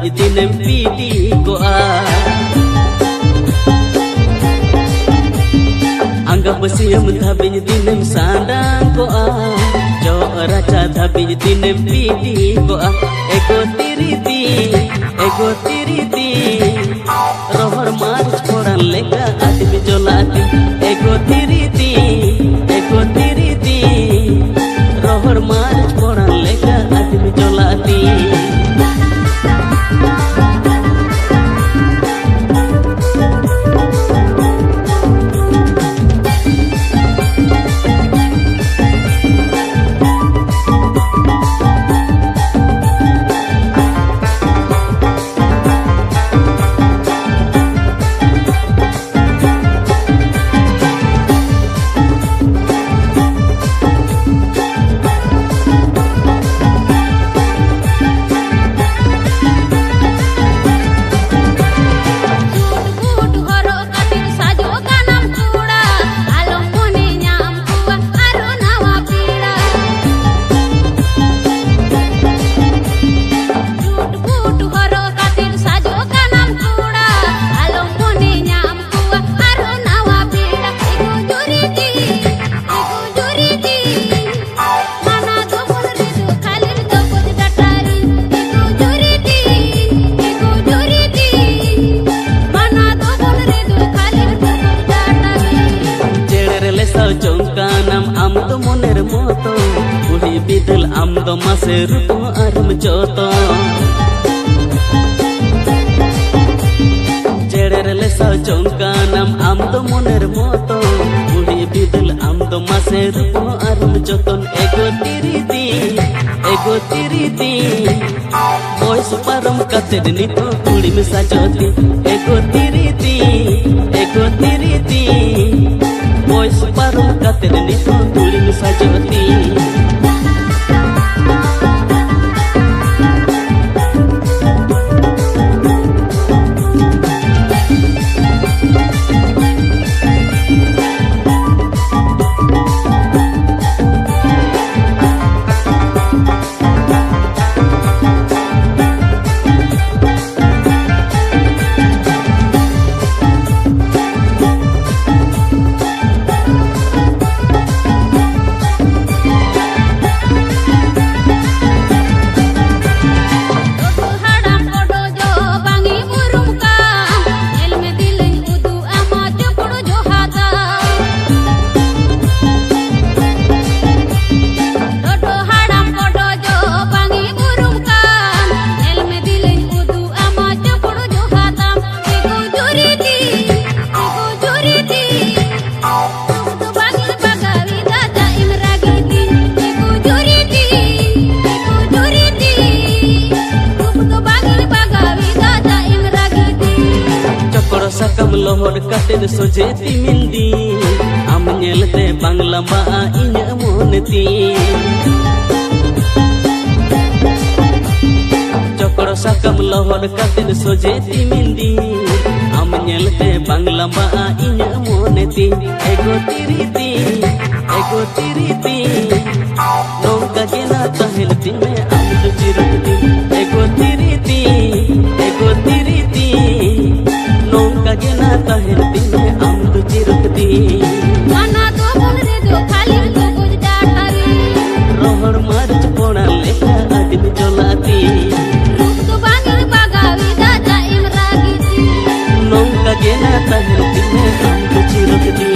dhabij tinem pidi goa anggap siam dhabij tinem sandang goa jo raca dhabij tinem pidi goa ego tiriti rohor march koran leka admi jolati ego tiriti rohor march koran leka admi jolati Jongkanam am to moner moto uli bidal am do mase rutu aram joto jeder lesa jongkanam am to moner moto uli bidal am do mase rutu aram joton ego tiriti boys param kated nito kuli misa joti ego tiriti boys parum kated nito kuli misa joti sakam lohor kated sojeti mindi am nyelte bangla ba inya moneti chokro sakam lohor kated sojeti mindi am nyelte bangla ba inya moneti ego tiriti nongka gena tahel time am jirti ego tiriti nongka gena tahel time am jirti mana to bolre do khali to gujdatari rohor march pona lekha admi jolati rup to bangil bagawi da jaim ragiti nongka gena tahel time am jirti